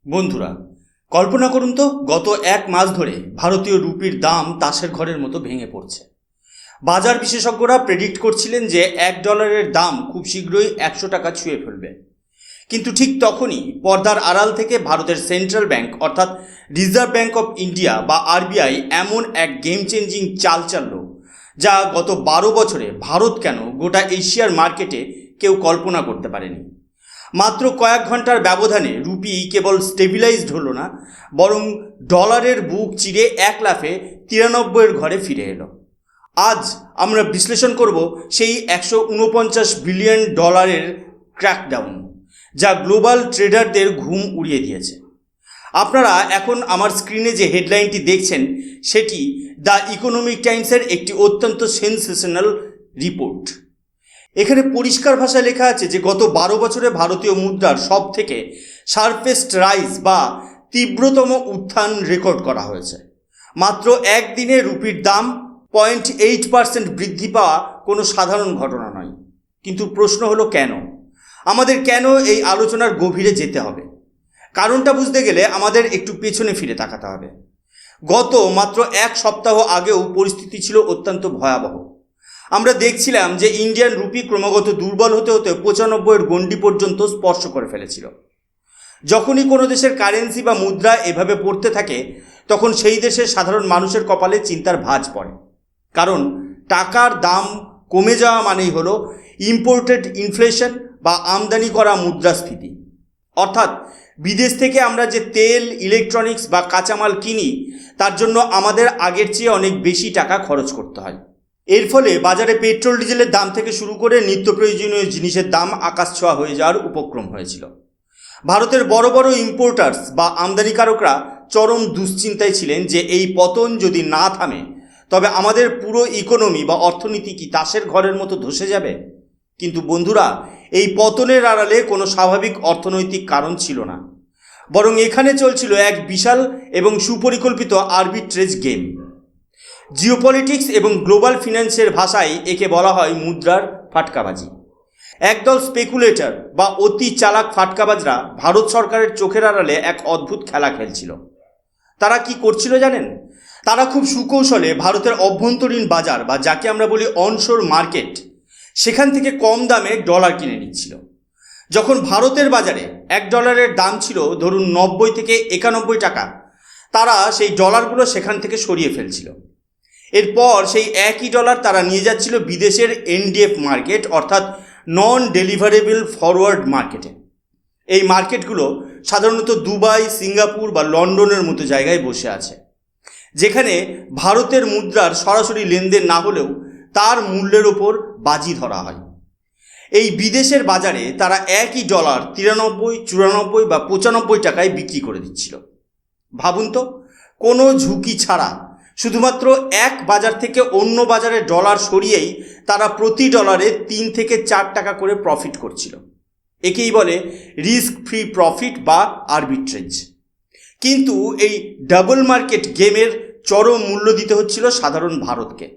বন্ধুরা, কল্পনা করুন তো গত এক মাস ধরে ভারতীয় রুপির দাম তাসের ঘরের মতো ভেঙে পড়ছে। বাজার বিশেষজ্ঞরা প্রেডিক্ট করছিলেন যে $1 দাম খুব শীঘ্রই 100 টাকা ছুঁয়ে ফেলবে। কিন্তু ঠিক তখনই পর্দার আড়াল থেকে ভারতের সেন্ট্রাল ব্যাংক অর্থাৎ রিজার্ভ ব্যাংক অফ ইন্ডিয়া বা আরবিআই এমন এক গেম চেঞ্জিং চাল চালল, যা গত 12 বছরে ভারত কেন গোটা এশিয়ার মার্কেটে কেউ কল্পনা করতে পারেনি। মাত্র কয়েক ঘন্টার ব্যবধানে রুপি কেবল স্টেবিলাইজড হলো না, বরং ডলারের বুক চিরে এক লাফে 93 ঘরে ফিরে এলো। আজ আমরা বিশ্লেষণ করব সেই $149 বিলিয়ন ক্র্যাকডাউন, যা গ্লোবাল ট্রেডারদের ঘুম উড়িয়ে দিয়েছে। আপনারা এখন আমার স্ক্রিনে যে হেডলাইনটি দেখছেন সেটি দ্য ইকোনমিক টাইমসের একটি অত্যন্ত সেন্সেশনাল রিপোর্ট। এখানে পরিষ্কার ভাষায় লেখা আছে যে গত 12 বছরে ভারতীয় মুদ্রার সব থেকে শার্পেস্ট রাইজ বা তীব্রতম উত্থান রেকর্ড করা হয়েছে। মাত্র একদিনে রুপির দাম 0.8% বৃদ্ধি পাওয়া কোনো সাধারণ ঘটনা নয়। কিন্তু প্রশ্ন হলো কেন? আমাদের কেন এই আলোচনার গভীরে যেতে হবে? কারণটা বুঝতে গেলে আমাদের একটু পেছনে ফিরে তাকাতে হবে। গত মাত্র এক সপ্তাহ আগেও পরিস্থিতি ছিল অত্যন্ত ভয়াবহ। আমরা দেখছিলাম যে ইন্ডিয়ান রুপি ক্রমাগত দুর্বল হতে হতে 95 গণ্ডি পর্যন্ত স্পর্শ করে ফেলেছিল। যখনই কোনো দেশের কারেন্সি বা মুদ্রা এভাবে পড়তে থাকে, তখন সেই দেশের সাধারণ মানুষের কপালে চিন্তার ভাঁজ পড়ে। কারণ টাকার দাম কমে যাওয়া মানেই হলো ইম্পোর্টেড ইনফ্লেশন বা আমদানি করা মুদ্রাস্ফীতি। অর্থাৎ বিদেশ থেকে আমরা যে তেল, ইলেকট্রনিক্স বা কাঁচামাল কিনি, তার জন্য আমাদের আগের চেয়ে অনেক বেশি টাকা খরচ করতে হয়। এর ফলে বাজারে পেট্রোল ডিজেলের দাম থেকে শুরু করে নিত্য প্রয়োজনীয় জিনিসের দাম আকাশ ছোঁয়া হয়ে যাওয়ার উপক্রম হয়েছিল। ভারতের বড় বড় ইম্পোর্টার্স বা আমদানিকারকরা চরম দুশ্চিন্তায় ছিলেন যে এই পতন যদি না থামে, তবে আমাদের পুরো ইকোনমি বা অর্থনীতি কি তাসের ঘরের মতো ধসে যাবে। কিন্তু বন্ধুরা, এই পতনের আড়ালে কোনো স্বাভাবিক অর্থনৈতিক কারণ ছিল না, বরং এখানে চলছিল এক বিশাল এবং সুপরিকল্পিত আরবিট্রেজ গেম। জিওপলিটিক্স এবং গ্লোবাল ফিন্যান্সের ভাষায় একে বলা হয় মুদ্রার ফাটকাবাজি। একদল স্পেকুলেটর বা অতি চালাক ফাটকাবাজরা ভারত সরকারের চোখের আড়ালে এক অদ্ভুত খেলা খেলছিল। তারা কি করছিল জানেন? তারা খুব সুকৌশলে ভারতের অভ্যন্তরীণ বাজার বা যাকে আমরা বলি অনশোর মার্কেট, সেখান থেকে কম দামে ডলার কিনে নিচ্ছিল। যখন ভারতের বাজারে $1 দাম ছিল ধরুন 90 থেকে 91 টাকা, তারা সেই ডলারগুলো সেখান থেকে সরিয়ে ফেলছিল। এরপর সেই একই ডলার তারা নিয়ে যাচ্ছিল বিদেশের এনডিএফ মার্কেট অর্থাৎ নন ডেলিভারেবল ফরওয়ার্ড মার্কেটে। এই মার্কেটগুলো সাধারণত দুবাই, সিঙ্গাপুর বা লন্ডনের মতো জায়গায় বসে আছে, যেখানে ভারতের মুদ্রার সরাসরি লেনদেন না হলেও তার মূল্যের ওপর বাজি ধরা হয়। এই বিদেশের বাজারে তারা একই ডলার 93, 94 বা 95 টাকায় বিক্রি করে দিচ্ছিল। ভাবুন তো, কোনো ঝুঁকি ছাড়া শুধুমাত্র এক বাজার থেকে অন্য বাজারে ডলার সরিয়েই তারা প্রতি ডলারে 3 থেকে 4 টাকা করে প্রফিট করছিল। একেই বলে রিস্ক ফ্রি প্রফিট বা আরবিট্রেজ। কিন্তু এই ডাবল মার্কেট গেমের চরম মূল্য দিতে হচ্ছিল সাধারণ ভারতকে।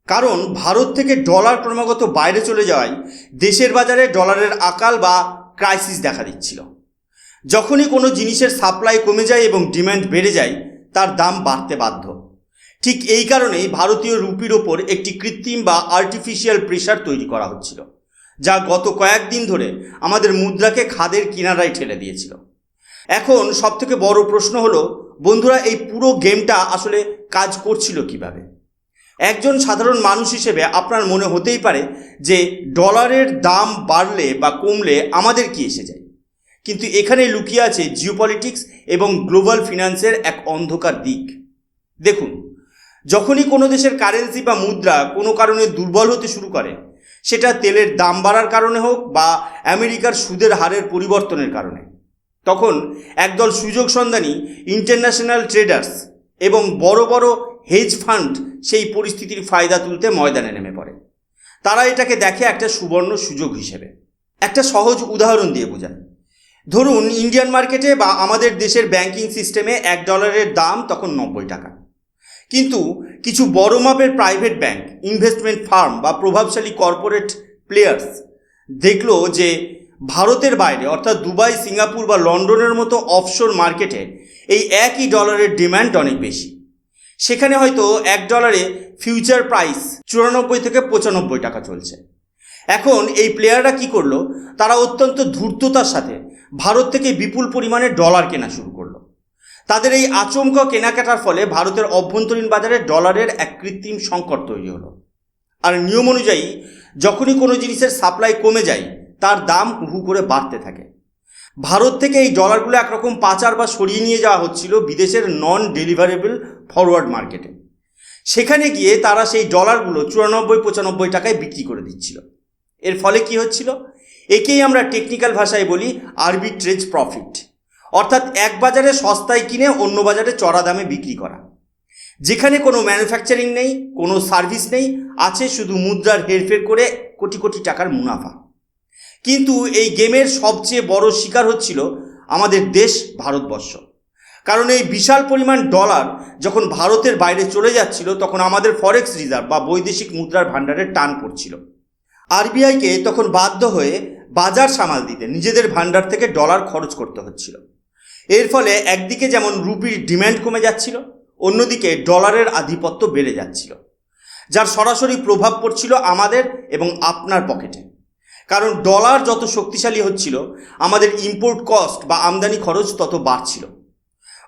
কারণ ভারত থেকে ডলার ক্রমাগত বাইরে চলে যাওয়ায় দেশের বাজারে ডলারের আকাল বা ক্রাইসিস দেখা দিচ্ছিল। যখনই কোনো জিনিসের সাপ্লাই কমে যায় এবং ডিম্যান্ড বেড়ে যায়, তার দাম বাড়তে বাধ্য। ঠিক এই কারণেই ভারতীয় রুপির ওপর একটি কৃত্রিম বা আর্টিফিশিয়াল প্রেশার তৈরি করা হচ্ছিল, যা গত কয়েকদিন ধরে আমাদের মুদ্রাকে খাদের কিনারায় ঠেলে দিয়েছিল। এখন সবথেকে বড় প্রশ্ন হলো, বন্ধুরা, এই পুরো গেমটা আসলে কাজ করছিল কিভাবে? একজন সাধারণ মানুষ হিসেবে আপনার মনে হতেই পারে যে ডলারের দাম বাড়লে বা কমলে আমাদের কি এসে যায়। কিন্তু এখানে লুকিয়ে আছে জিওপলিটিক্স এবং গ্লোবাল ফিন্যান্সের এক অন্ধকার দিক। দেখুন, যখনই কোনো দেশের কারেন্সি বা মুদ্রা কোনো কারণে দুর্বল হতে শুরু করে, সেটা তেলের দাম বাড়ার কারণে হোক বা আমেরিকার সুদের হারের পরিবর্তনের কারণে, তখন একদল সুযোগ সন্ধানী ইন্টারন্যাশনাল ট্রেডার্স এবং বড় বড় হেজ ফান্ড সেই পরিস্থিতির ফায়দা তুলতে ময়দানে নেমে পড়ে। তারা এটাকে দেখে একটা সুবর্ণ সুযোগ হিসেবে। একটা সহজ উদাহরণ দিয়ে বোঝান। ধরুন ইন্ডিয়ান মার্কেটে বা আমাদের দেশের ব্যাংকিং সিস্টেমে $1 দাম তখন 90 টাকা। কিন্তু কিছু বড় মাপের প্রাইভেট ব্যাংক, ইনভেস্টমেন্ট ফার্ম বা প্রভাবশালী কর্পোরেট প্লেয়ার্স দেখলো যে ভারতের বাইরে অর্থাৎ দুবাই, সিঙ্গাপুর বা লন্ডনের মতো অফশোর মার্কেটে এই একই ডলারের ডিম্যান্ড অনেক বেশি। সেখানে হয়তো $1 ফিউচার প্রাইস 94 থেকে 95 টাকা চলছে। এখন এই প্লেয়াররা কি করলো, তারা অত্যন্ত ধূর্ততার সাথে ভারত থেকে বিপুল পরিমাণে ডলার কেনা শুরু করলো। তাদের এই আচমকা কেনাকাটার ফলে ভারতের অভ্যন্তরীণ বাজারে ডলারের এক কৃত্রিম সংকট তৈরি হলো। আর নিয়ম অনুযায়ী যখনই কোনো জিনিসের সাপ্লাই কমে যায় তার দাম হু করে বাড়তে থাকে। ভারত থেকে এই ডলারগুলো একরকম পাচার বা সরিয়ে নিয়ে যাওয়া হচ্ছিল বিদেশের নন ডেলিভারেবল ফরওয়ার্ড মার্কেটে। সেখানে গিয়ে তারা সেই ডলারগুলো 94-95 টাকায় বিক্রি করে দিচ্ছিল। এর ফলে কি হচ্ছিল, একেই আমরা টেকনিক্যাল ভাষায় বলি আরবিট্রেজ প্রফিট, অর্থাৎ এক বাজারে সস্তায় কিনে অন্য বাজারে চড়া দামে বিক্রি করা। যেখানে কোনো ম্যানুফ্যাকচারিং নেই, কোনো সার্ভিস নেই, আছে শুধু মুদ্রার হেরফের করে কোটি কোটি টাকার মুনাফা। কিন্তু এই গেমের সবচেয়ে বড় শিকার হচ্ছিল আমাদের দেশ ভারতবর্ষ। কারণ এই বিশাল পরিমাণ ডলার যখন ভারতের বাইরে চলে যাচ্ছিল তখন আমাদের ফরেক্স রিজার্ভ বা বৈদেশিক মুদ্রার ভাণ্ডারের টান পড়ছিল। আরবিআইকে তখন বাধ্য হয়ে বাজার সামাল দিতে নিজেদের ভাণ্ডার থেকে ডলার খরচ করতে হচ্ছিল। এর ফলে একদিকে যেমন রুপির ডিম্যান্ড কমে যাচ্ছিল, অন্যদিকে ডলারের আধিপত্য বেড়ে যাচ্ছিল, যার সরাসরি প্রভাব পড়ছিল আমাদের এবং আপনার পকেটে। কারণ ডলার যত শক্তিশালী হচ্ছিল আমাদের ইম্পোর্ট কস্ট বা আমদানি খরচ তত বাড়ছিল।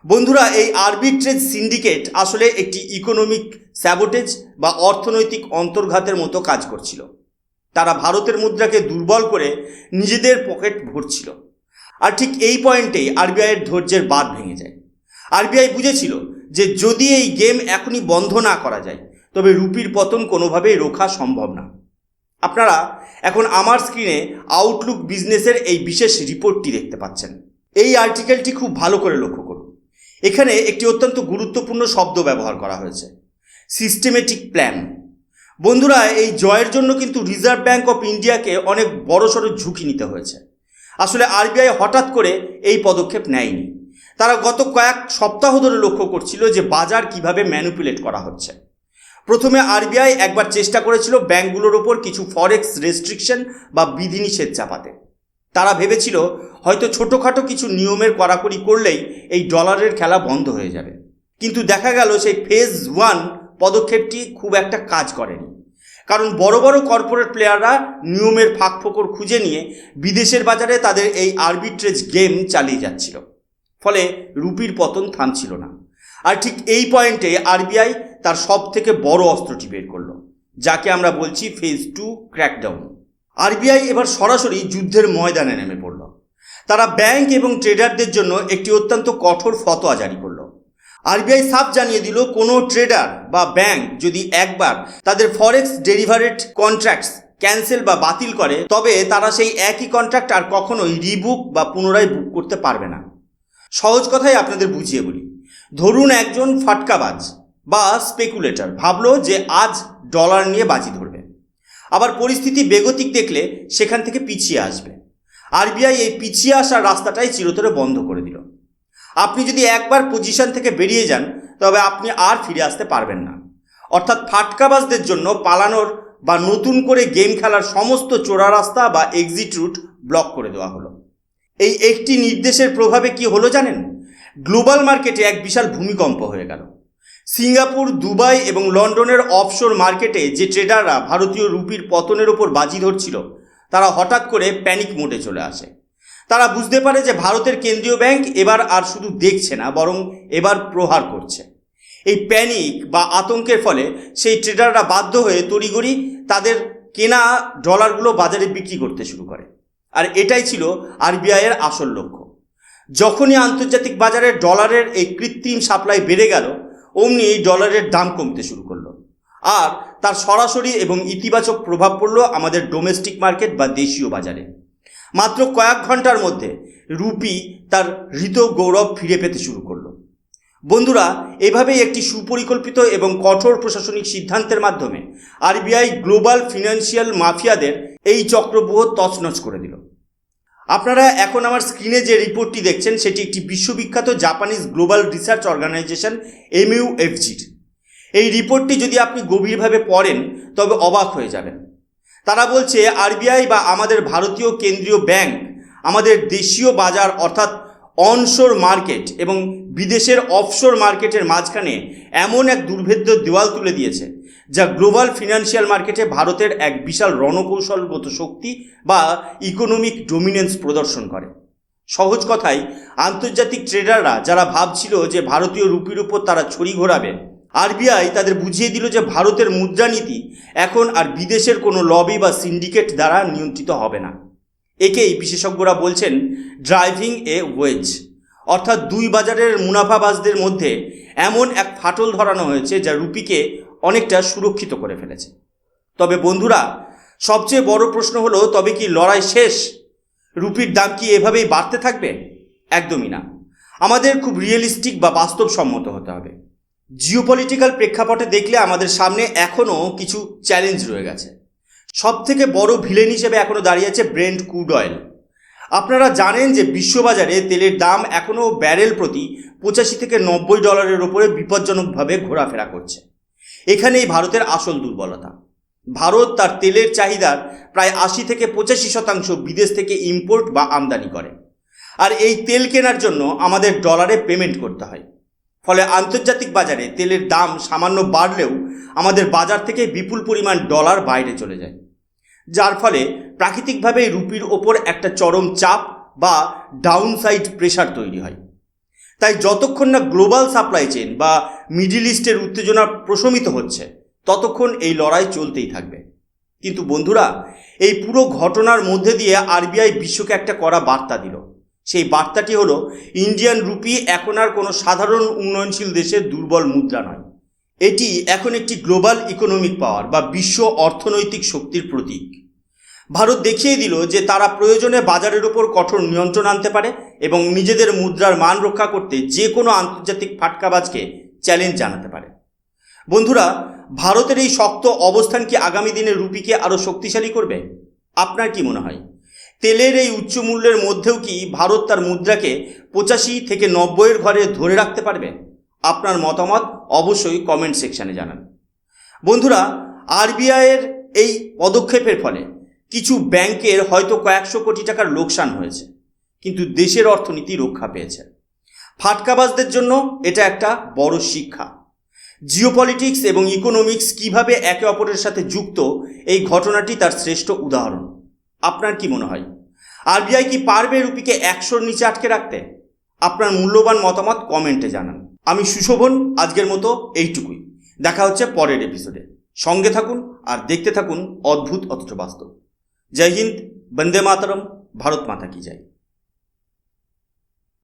বন্ধুরা, এই আরবিট্রেজ সিন্ডিকেট আসলে একটি ইকোনমিক স্যাবোটেজ বা অর্থনৈতিক অন্তর্ঘাতের মতো কাজ করছিল। তারা ভারতের মুদ্রাকে দুর্বল করে নিজেদের পকেট ভরছিল। আর ঠিক এই পয়েন্টেই আরবিআইয়ের ধৈর্যের বাঁধ ভেঙে যায়। আরবিআই বুঝেছিল যে যদি এই গেম এখনই বন্ধ না করা যায় তবে রুপির পতন কোনোভাবেই রোখা সম্ভব না। আপনারা এখন আমার স্ক্রিনে আউটলুক বিজনেসের এই বিশেষ রিপোর্টটি দেখতে পাচ্ছেন। এই আর্টিকেলটি খুব ভালো করে লক্ষ্য করুন। এখানে একটি অত্যন্ত গুরুত্বপূর্ণ শব্দ ব্যবহার করা হয়েছে, সিস্টেমেটিক প্ল্যান। বন্ধুরা, এই জয়ের জন্য কিন্তু রিজার্ভ ব্যাঙ্ক অফ ইন্ডিয়াকে অনেক বড়সড় ঝুঁকি নিতে হয়েছে। আসলে আরবিআই হঠাৎ করে এই পদক্ষেপ নেয়নি। তারা গত কয়েক সপ্তাহ ধরে লক্ষ্য করছিল যে বাজার কিভাবে ম্যানিপুলেট করা হচ্ছে। প্রথমে আরবিআই একবার চেষ্টা করেছিল ব্যাঙ্কগুলোর ওপর কিছু ফরেক্স রেস্ট্রিকশন বা বিধিনিষেধ চাপাতে। তারা ভেবেছিল হয়তো ছোটোখাটো কিছু নিয়মের কড়াকড়ি করলেই এই ডলারের খেলা বন্ধ হয়ে যাবে। কিন্তু দেখা গেল সেই ফেজ 1 পদক্ষেপটি খুব একটা কাজ করেনি। কারণ বড় বড় কর্পোরেট প্লেয়াররা নিয়মের ফাঁকফোকর খুঁজে নিয়ে বিদেশের বাজারে তাদের এই আরবিট্রেজ গেম চালিয়ে যাচ্ছিল। ফলে রুপির পতন থামছিল না। আর ঠিক এই পয়েন্টে আরবিআই তার সব থেকে বড় অস্ত্রটি বের করলো, যাকে আমরা বলছি ফেজ 2 ক্র্যাকডাউন। আরবিআই এবার সরাসরি যুদ্ধের ময়দানে নেমে পড়ল। তারা ব্যাংক এবং ট্রেডারদের জন্য একটি অত্যন্ত কঠোর ফতোয়া জারি করলো। আরবিআই সাফ জানিয়ে দিল, কোনো ট্রেডার বা ব্যাংক যদি একবার তাদের ফরেক্স ডেরিভেটিভ কন্ট্রাক্টস ক্যান্সেল বা বাতিল করে তবে তারা সেই একই কন্ট্রাক্ট আর কখনোই রিবুক বা পুনরায় বুক করতে পারবে না। সহজ কথাই আপনাদের বুঝিয়ে বলি, ধরুন একজন ফাটকাবাজ বা স্পেকুলেটর ভাবলো যে আজ ডলার নিয়ে বাজি ধরবে, আবার পরিস্থিতি বেগতিক দেখলে সেখান থেকে পিছিয়ে আসবে। আরবিআই এই পিছিয়ে আসার রাস্তাটাই চিরতরে বন্ধ করে দিল। আপনি যদি একবার পজিশন থেকে বেরিয়ে যান তবে আপনি আর ফিরে আসতে পারবেন না। অর্থাৎ ফাটকাবাজদের জন্য পালানোর বা নতুন করে গেম খেলার সমস্ত চোরা রাস্তা বা এক্সিট রুট ব্লক করে দেওয়া হলো। এই একটি নির্দেশের প্রভাবে কি হলো জানেন? গ্লোবাল মার্কেটে এক বিশাল ভূমিকম্প হয়ে গেল। সিঙ্গাপুর, দুবাই এবং লন্ডনের অফশোর মার্কেটে যে ট্রেডাররা ভারতীয় রুপির পতনের ওপর বাজি ধরছিল তারা হঠাৎ করে প্যানিক মোডে চলে আসে। তারা বুঝতে পারে যে ভারতের কেন্দ্রীয় ব্যাংক এবার আর শুধু দেখছে না, বরং এবার প্রহার করছে। এই প্যানিক বা আতঙ্কের ফলে সেই ট্রেডাররা বাধ্য হয়ে তড়িঘড়ি তাদের কেনা ডলারগুলো বাজারে বিক্রি করতে শুরু করে। আর এটাই ছিল আরবিআইয়ের আসল লক্ষ্য। যখনই আন্তর্জাতিক বাজারে ডলারের এই কৃত্রিম সাপ্লাই বেড়ে গেল, অমনি এই ডলারের দাম কমতে শুরু করলো। আর তার সরাসরি এবং ইতিবাচক প্রভাব পড়ল আমাদের ডোমেস্টিক মার্কেট বা দেশীয় বাজারে। মাত্র কয়েক ঘন্টার মধ্যে রুপি তার হৃত গৌরব ফিরে পেতে শুরু করলো। বন্ধুরা, এভাবেই একটি সুপরিকল্পিত এবং কঠোর প্রশাসনিক সিদ্ধান্তের মাধ্যমে আরবিআই গ্লোবাল ফিনান্সিয়াল মাফিয়াদের এই চক্রব্যূহ তছনছ করে দিল। আপনারা এখন আমার স্ক্রিনে যে রিপোর্টটি দেখছেন সেটি একটি বিশ্ববিখ্যাত জাপানিজ গ্লোবাল রিসার্চ অর্গানাইজেশন MUFG-র। এই রিপোর্টটি যদি আপনি গভীরভাবে পড়েন তবে অবাক হয়ে যাবেন। তারা বলছে আরবিআই বা আমাদের ভারতীয় কেন্দ্রীয় ব্যাংক আমাদের দেশীয় বাজার অর্থাৎ অনশোর মার্কেট এবং বিদেশের অফশোর মার্কেটের মাঝখানে এমন এক দুর্ভেদ্য দেওয়াল তুলে দিয়েছে যা গ্লোবাল ফিনান্সিয়াল মার্কেটে ভারতের এক বিশাল রণকৌশলগত শক্তি বা ইকোনমিক ডমিনেন্স প্রদর্শন করে। সহজ কথায়, আন্তর্জাতিক ট্রেডাররা যারা ভাবছিল যে ভারতীয় রুপির উপর তারা ছড়ি ঘোরাবে, আরবিআই তাদের বুঝিয়ে দিল যে ভারতের মুদ্রানীতি এখন আর বিদেশের কোনো লবি বা সিন্ডিকেট দ্বারা নিয়ন্ত্রিত হবে না। একেই বিশেষজ্ঞরা বলছেন ড্রাইভিং এ ওয়েজ, অর্থাৎ দুই বাজারের মুনাফাবাজদের মধ্যে এমন এক ফাটল ধরানো হয়েছে যা রুপিকে অনেকটা সুরক্ষিত করে ফেলেছে। তবে বন্ধুরা, সবচেয়ে বড় প্রশ্ন হলো, তবে কি লড়াই শেষ? রুপির দাম কি এভাবেই বাড়তে থাকবে? একদমই না। আমাদের খুব রিয়েলিস্টিক বা বাস্তবসম্মত হতে হবে। জিওপলিটিক্যাল প্রেক্ষাপটে দেখলে আমাদের সামনে এখনও কিছু চ্যালেঞ্জ রয়ে গেছে। সবথেকে বড় ভিলেন হিসেবে এখনও দাঁড়িয়ে আছে ব্রেন্ট ক্রুড অয়েল। আপনারা জানেন যে বিশ্ববাজারে তেলের দাম এখনও ব্যারেল প্রতি 85 থেকে 90 ডলারের ওপরে বিপজ্জনকভাবে ঘোরাফেরা করছে। এখানেই ভারতের আসল দুর্বলতা। ভারত তার তেলের চাহিদার প্রায় 80 থেকে 85% বিদেশ থেকে ইম্পোর্ট বা আমদানি করে, আর এই তেল কেনার জন্য আমাদের ডলারে পেমেন্ট করতে হয়। ফলে আন্তর্জাতিক বাজারে তেলের দাম সামান্য বাড়লেও আমাদের বাজার থেকে বিপুল পরিমাণ ডলার বাইরে চলে যায়, যার ফলে প্রাকৃতিকভাবে রুপির ওপর একটা চরম চাপ বা ডাউনসাইড প্রেশার তৈরি হয়। তাই যতক্ষণ না গ্লোবাল সাপ্লাই চেইন বা মিডল ইস্টের উত্তেজনা প্রশমিত হচ্ছে, ততক্ষণ এই লড়াই চলতেই থাকবে। কিন্তু বন্ধুরা, এই পুরো ঘটনার মধ্যে দিয়ে আরবিআই বিশ্বকে একটা কড়া বার্তা দিল। সেই বার্তাটি হলো, ইন্ডিয়ান রুপি এখন আর কোনো সাধারণ উন্নয়নশীল দেশের দুর্বল মুদ্রা নয়। এটি এখন একটি গ্লোবাল ইকোনমিক পাওয়ার বা বিশ্ব অর্থনৈতিক শক্তির প্রতীক। ভারত দেখিয়ে দিল যে তারা প্রয়োজনে বাজারের উপর কঠোর নিয়ন্ত্রণ আনতে পারে এবং নিজেদের মুদ্রার মান রক্ষা করতে যে কোনো আন্তর্জাতিক ফাটকাবাজকে চ্যালেঞ্জ জানাতে পারে। বন্ধুরা, ভারতের এই শক্ত অবস্থান কি আগামী দিনে রুপিকে আরও শক্তিশালী করবে? আপনার কি মনে হয়? তেলের এই উচ্চ মূল্যের মধ্যেও কি ভারত তার মুদ্রাকে 85 থেকে 90-এর ঘরে ধরে রাখতে পারবে? আপনার মতামত অবশ্যই কমেন্ট সেকশানে জানান। বন্ধুরা, আরবিআইয়ের এই পদক্ষেপের ফলে কিছু ব্যাংকের হয়তো কয়েকশো কোটি টাকার লোকসান হয়েছে, কিন্তু দেশের অর্থনীতি রক্ষা পেয়েছে। ফাটকাবাজদের জন্য এটা একটা বড় শিক্ষা। জিওপলিটিক্স এবং ইকোনমিক্স কিভাবে একে অপরের সাথে যুক্ত, এই ঘটনাটি তার শ্রেষ্ঠ উদাহরণ। আপনার কি মনে হয়, আরবিআই কি পারবে রুপিকে 100-র নিচে আটকে রাখতে? আপনার মূল্যবান মতামত কমেন্টে জানান। আমি সুশোভন, আজকের মতো এইটুকুই। দেখা হচ্ছে পরের এপিসোডে। সঙ্গে থাকুন আর দেখতে থাকুন অদ্ভুত অথচ বাস্তব। জয় হিন্দ, বন্দে মাতরম, ভারত মাতা কি জয়।